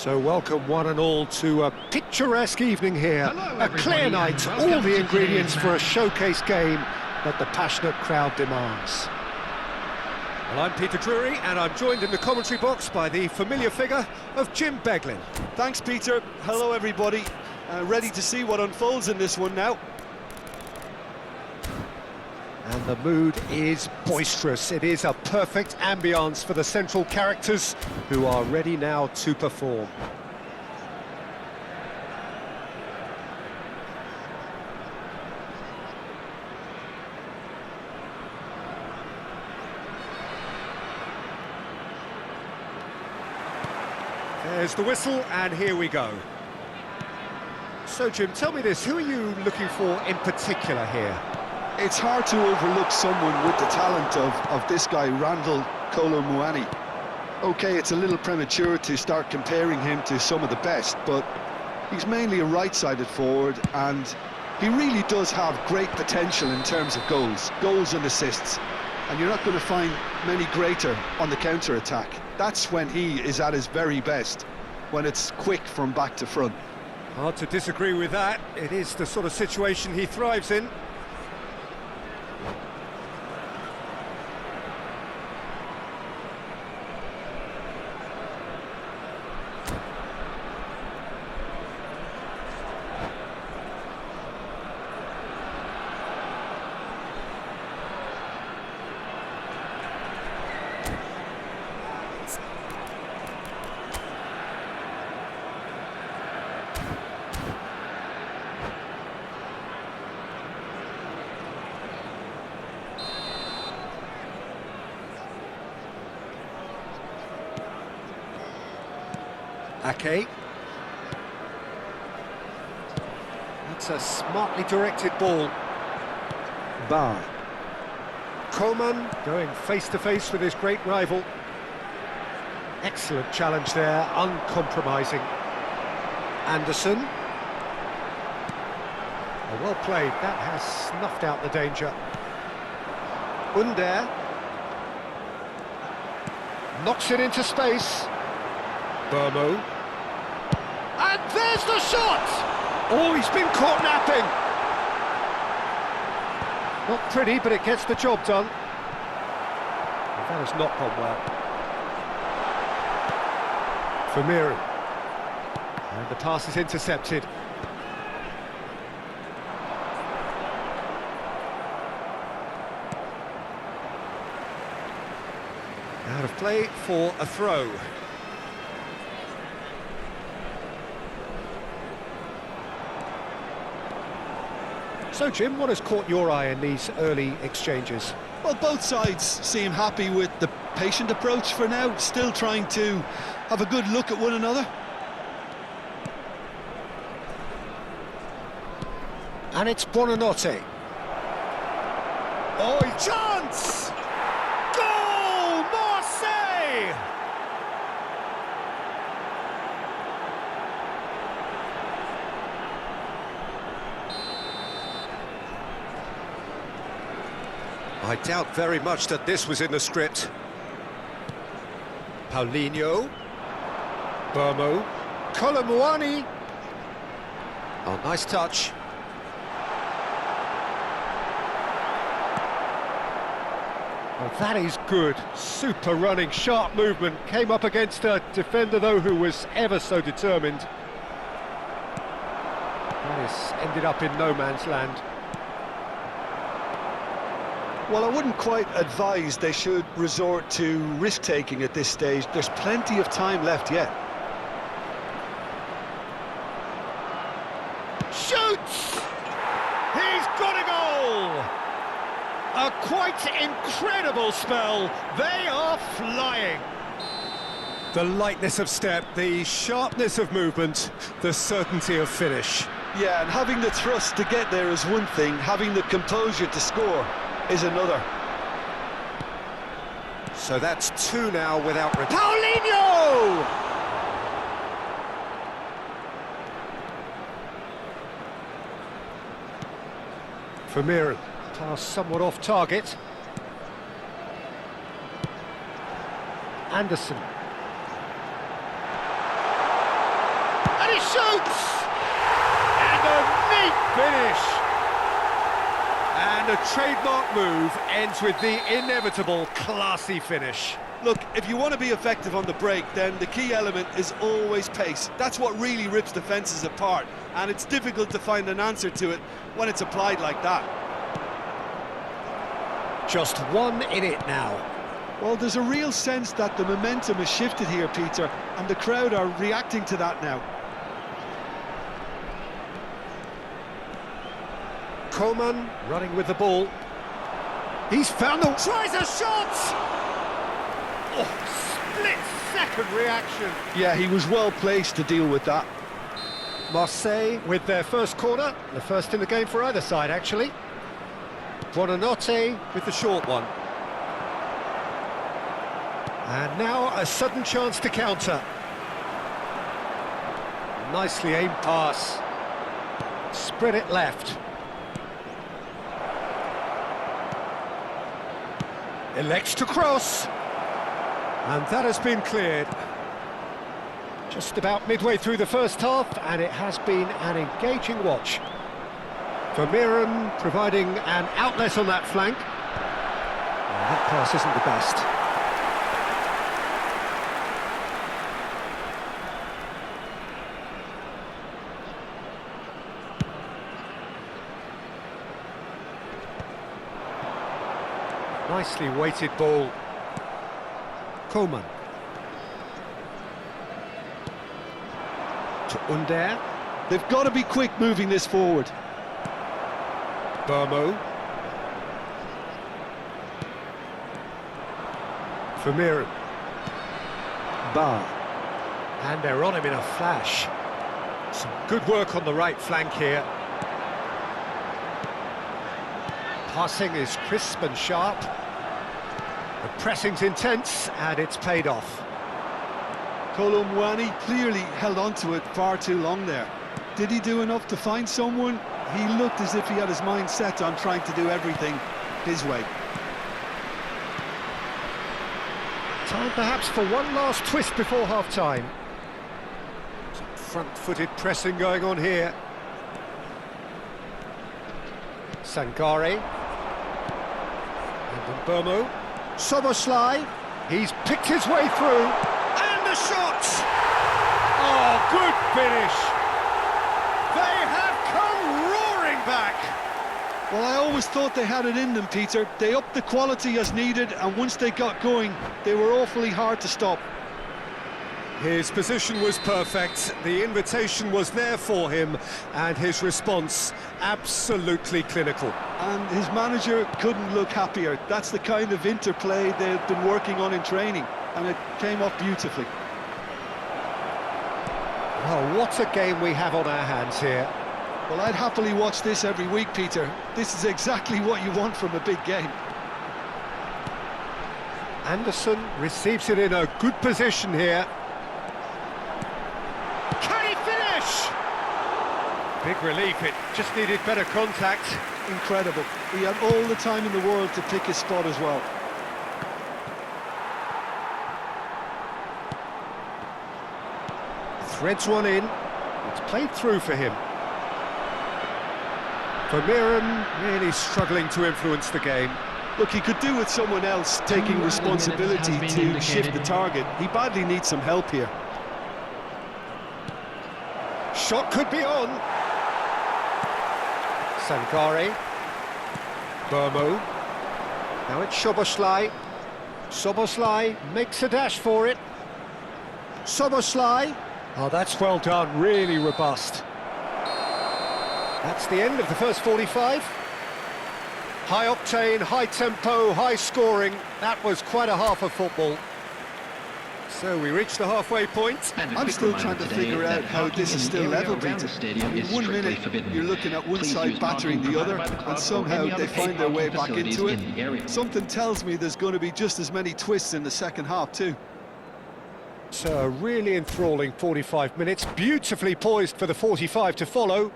So welcome one and all to a picturesque evening here. A clear night, all the ingredients for a showcase game that the passionate crowd demands. Well, I'm Peter Drury, and I'm joined in the commentary box by the familiar figure of Jim Beglin. Thanks, Peter. Hello, everybody. Ready to see what unfolds in this one now. And the mood is boisterous. It is a perfect ambience for the central characters who are ready now to perform. There's the whistle, and here we go. So, Jim, tell me this, who are you looking for in particular here? It's hard to overlook someone with the talent of this guy, Randall Kolo-Muani. OK, it's a little premature to start comparing him to some of the best, but he's mainly a right-sided forward, and he really does have great potential in terms of goals and assists. And you're not going to find many greater on the counter-attack. That's when he is at his very best, when it's quick from back to front. Hard to disagree with that. It is the sort of situation he thrives in. Ake. That's a smartly directed ball. Bar. Coman going face-to-face with his great rival. Excellent challenge there, uncompromising. Anderson. Oh, well played, that has snuffed out the danger. Under. Knocks it into space. Burmo. And there's the shot! Oh, he's been caught napping. Not pretty, but it gets the job done. Well, that has not gone well. Vermeeren. And the pass is intercepted. Out of play for a throw. So, Jim, what has caught your eye in these early exchanges? Well, both sides seem happy with the patient approach for now, still trying to have a good look at one another. And it's Buonanotte. Oh, chance! Goal! Marseille! I doubt very much that this was in the script. Paulinho. Burmo. Kolo-Muani. Oh, nice touch. Well, that is good. Super running, sharp movement. Came up against a defender, though, who was ever so determined. That has ended up in no man's land. Well, I wouldn't quite advise they should resort to risk-taking at this stage. There's plenty of time left yet. Shoots! He's got a goal! A quite incredible spell. They are flying. The lightness of step, the sharpness of movement, the certainty of finish. Yeah, and having the thrust to get there is one thing, having the composure to score is another. So that's two now without... Paulinho! Vermeeren, pass somewhat off target. Anderson. he shoots! And a neat finish! And a trademark move ends with the inevitable classy finish. Look, if you want to be effective on the break, then the key element is always pace. That's what really rips defences apart, and it's difficult to find an answer to it when it's applied like that. Just 1 in it now. Well, there's a real sense that the momentum has shifted here, Peter, and the crowd are reacting to that now. Coman running with the ball. He's found the... Tries a shot! Oh, split-second reaction. Yeah, he was well placed to deal with that. Marseille with their first corner, the first in the game for either side, actually. Buonanotte with the short one. And now a sudden chance to counter. Nicely aimed pass. Spread it left. Elects to cross. And that has been cleared. Just about midway through the first half, and it has been an engaging watch. Vermeeren providing an outlet on that flank. And that pass isn't the best. Nicely weighted ball. Coman. To Under. They've got to be quick moving this forward. Burmo. Vermeeren. Bar. And they're on him in a flash. Some good work on the right flank here. Passing is crisp and sharp. The pressing's intense, and it's paid off. Kolo Muani clearly held on to it far too long there. Did he do enough to find someone? He looked as if he had his mind set on trying to do everything his way. Time perhaps for one last twist before half-time. Some front-footed pressing going on here. Sangare. And Burmo. Soboslai. He's picked his way through. And the shot! Oh, good finish! They have come roaring back! Well, I always thought they had it in them, Peter. They upped the quality as needed, and once they got going, they were awfully hard to stop. His position was perfect, the invitation was there for him, and his response absolutely clinical. And his manager couldn't look happier. That's the kind of interplay they've been working on in training, and it came off beautifully. Oh, what a game we have on our hands here. Well, I'd happily watch this every week, Peter. This is exactly what you want from a big game. Anderson receives it in a good position here. Can he finish? Big relief, it just needed better contact. Incredible. He had all the time in the world to pick his spot as well. Threads one in. It's played through for him. Vermeeren really struggling to influence the game. Look, he could do with someone else taking responsibility to shift the target. He badly needs some help here. Shot could be on. Sangare. Burmo. Now it's Soboslai. Soboslai makes a dash for it. Soboslai. Oh, that's well done, really robust. That's the end of the first 45. High octane, high tempo, high scoring. That was quite a half of football. So we reached the halfway point. I'm still trying to figure out how this is still level, Peter. In 1 minute, you're looking at one side battering the other, and somehow they find their way back into it. Something tells me there's going to be just as many twists in the second half too. So a really enthralling 45 minutes, beautifully poised for the 45 to follow.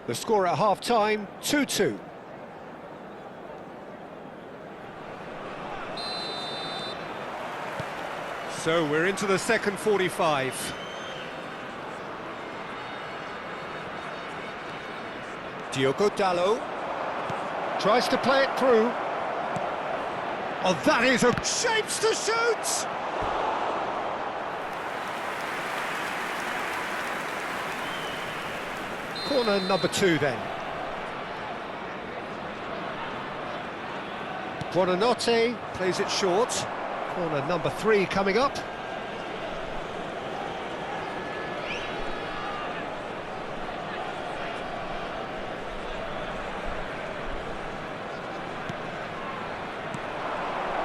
The score at half-time, 2-2. So we're into the second 45. Diogo Dallo tries to play it through. Oh, that is a shapes to shoot! Corner number 2 then. Buonanotte plays it short. Corner number 3 coming up.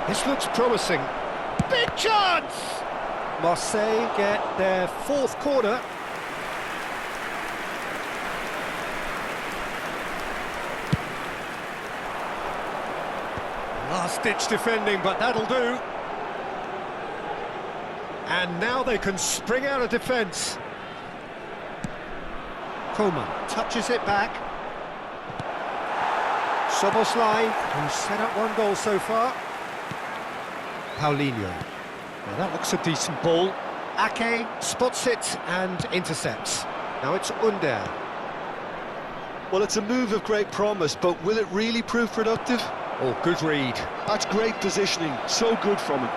This looks promising. Big chance! Marseille get their 4th corner. Last-ditch defending, but that'll do. And now they can spring out of defence. Coman touches it back. Soboslai, who's set up 1 goal so far. Paulinho. Now that looks a decent ball. Ake spots it and intercepts. Now it's Under. Well, it's a move of great promise, but will it really prove productive? Oh, good read. That's great positioning, so good from him.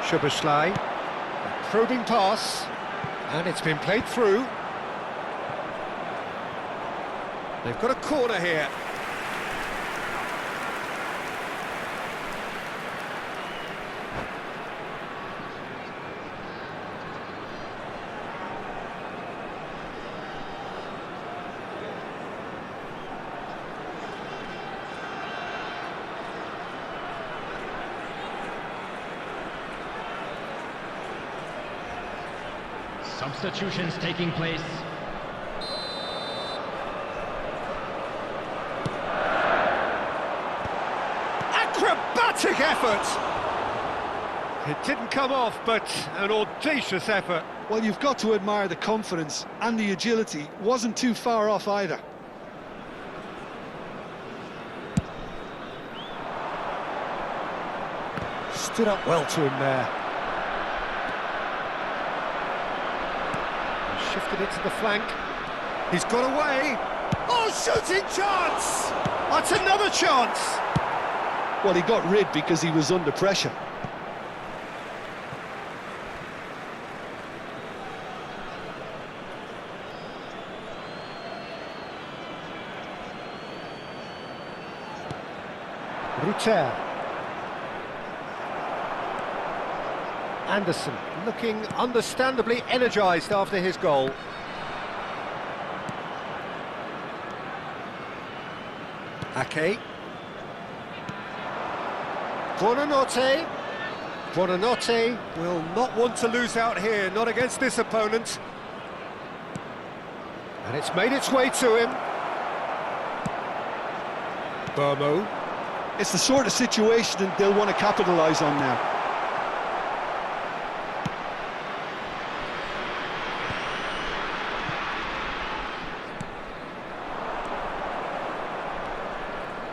Soboslai, probing pass, and it's been played through. They've got a corner here. Substitutions taking place. Acrobatic effort! It didn't come off, but an audacious effort. Well, you've got to admire the confidence and the agility. Wasn't too far off either. Stood up well to him there. Shifted it to the flank. He's got away. Oh, shooting chance! That's another chance! Well, he got rid because he was under pressure. Rutter. Anderson looking understandably energised after his goal. Ake. Buonanotte. Buonanotte will not want to lose out here, not against this opponent. And it's made its way to him. Burmo. It's the sort of situation that they'll want to capitalise on now.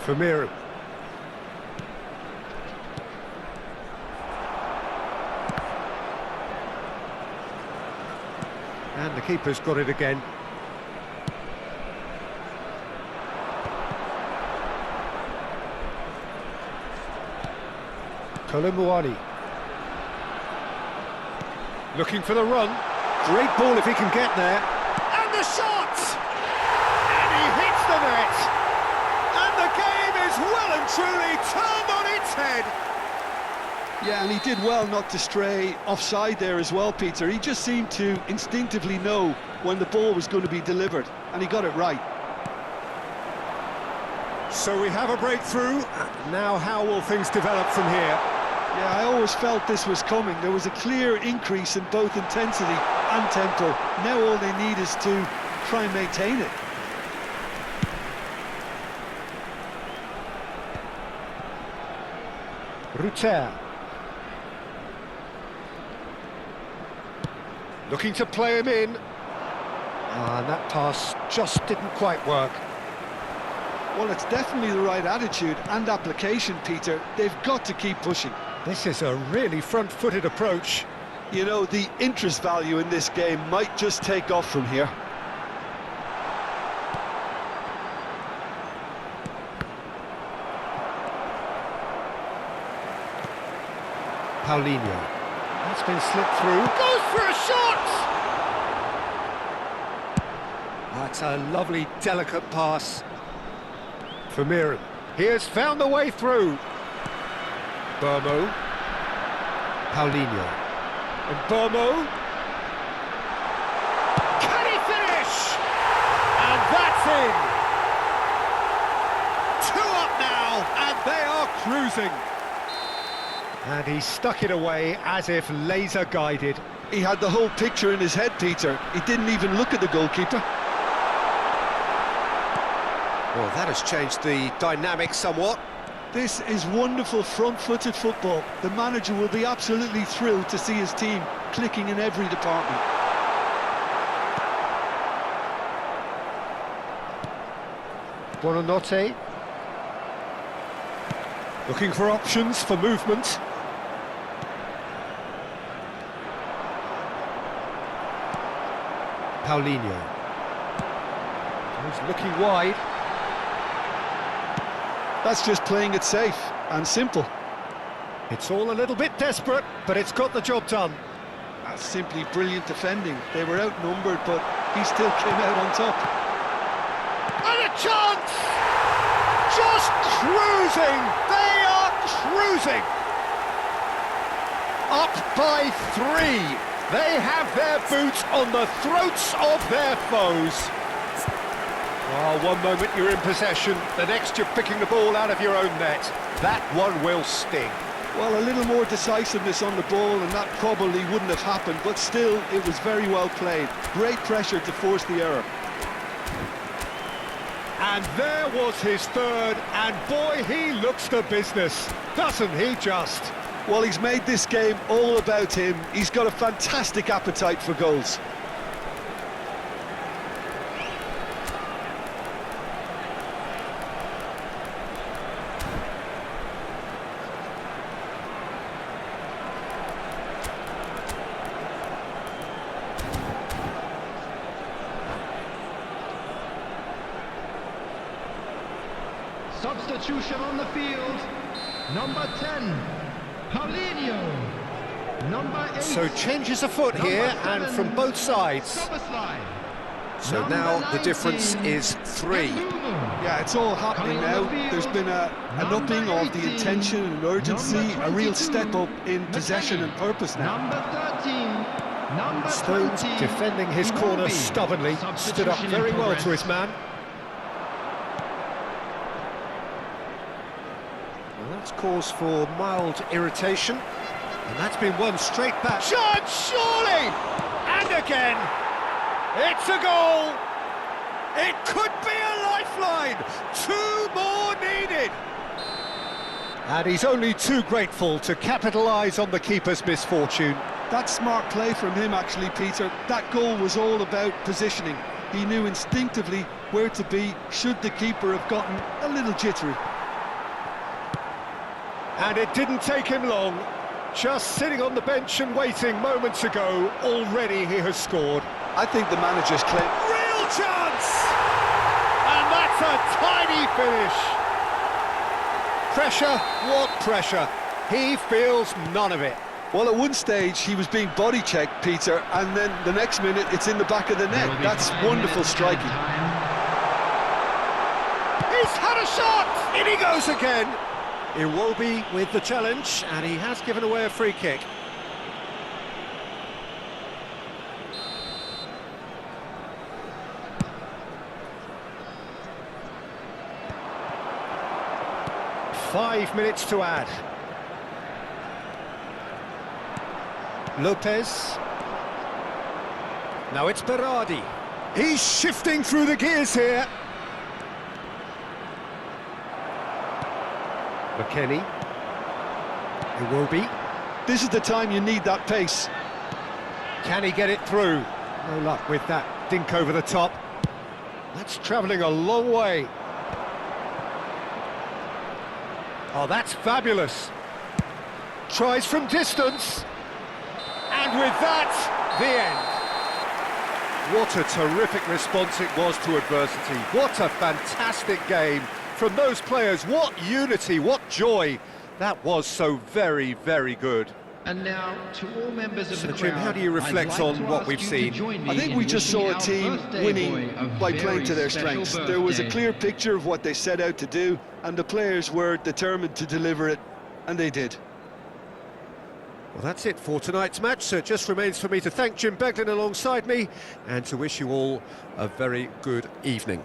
Vermeer. And the keeper's got it again. Colomboani. Looking for the run. Great ball if he can get there. And the shot! And he hits the net! And the game is well and truly turned on its head. Yeah, and he did well not to stray offside there as well, Peter. He just seemed to instinctively know when the ball was going to be delivered, and he got it right. So we have a breakthrough. Now how will things develop from here? Yeah, I always felt this was coming. There was a clear increase in both intensity and tempo. Now all they need is to try and maintain it. Rutter. Looking to play him in. And that pass just didn't quite work. Well, it's definitely the right attitude and application, Peter. They've got to keep pushing. This is a really front-footed approach. You know, the interest value in this game might just take off from here. Paulinho. That's been slipped through. Goes for a shot! That's a lovely, delicate pass. Vermeeren. He has found the way through. Burmo. Paulinho. And Burmo. Can he finish? And that's in. 2 up now, and they are cruising. And he stuck it away as if laser guided. He had the whole picture in his head, Peter. He didn't even look at the goalkeeper. Well, that has changed the dynamic somewhat. This is wonderful front-footed football. The manager will be absolutely thrilled to see his team clicking in every department. Buonanotte. Looking for options for movement. Paulinho. He's looking wide. That's just playing it safe and simple. It's all a little bit desperate, but it's got the job done. That's simply brilliant defending. They were outnumbered, but he still came out on top. And a chance! Just cruising! They are cruising! Up by 3. They have their boots on the throats of their foes. Oh, one moment you're in possession, the next you're picking the ball out of your own net. That one will sting. Well, a little more decisiveness on the ball and that probably wouldn't have happened, but still, it was very well played. Great pressure to force the error. And there was his third, and boy, he looks the business, doesn't he just? Well, he's made this game all about him. He's got a fantastic appetite for goals. Substitution on the field. Number 10, Paulinho. Number 8. So changes afoot here, and from both sides. So now the difference is 3. Yeah, it's all happening now. There's been an upping of the intention and urgency, a real step up in possession and purpose now. Number 13. Stones defending his corner stubbornly, stood up very well to his man. Well, that's cause for mild irritation, and that's been won straight back. Shot, surely! And again! It's a goal! It could be a lifeline! 2 more needed! And he's only too grateful to capitalise on the keeper's misfortune. That's smart play from him, actually, Peter. That goal was all about positioning. He knew instinctively where to be should the keeper have gotten a little jittery. And it didn't take him long. Just sitting on the bench and waiting moments ago, already he has scored. I think the manager's claim... Real chance! And that's a tiny finish. Pressure, what pressure? He feels none of it. Well, at one stage, he was being body-checked, Peter, and then the next minute, it's in the back of the net. That's wonderful striking. He's had a shot! In he goes again. Iwobi with the challenge, and he has given away a free kick. Five minutes to add. Lopez. Now it's Berardi. He's shifting through the gears here. McKennie. Iwobi. This is the time you need that pace. Can he get it through? No luck with that dink over the top. That's travelling a long way. Oh, that's fabulous. Tries from distance. And with that, the end. What a terrific response it was to adversity. What a fantastic game from those players. What unity, what joy. That was so very, very good. And now, to all members of So, the Jim, crowd, how do you reflect I'd like on to what ask we've you to seen? join me I think in we just wishing saw a our team birthday winning boy a by very playing to their special strengths. There was a birthday. clear picture of what they set out to do, and the players were determined to deliver it, and they did. Well, that's it for tonight's match, so it just remains for me to thank Jim Beglin alongside me and to wish you all a very good evening.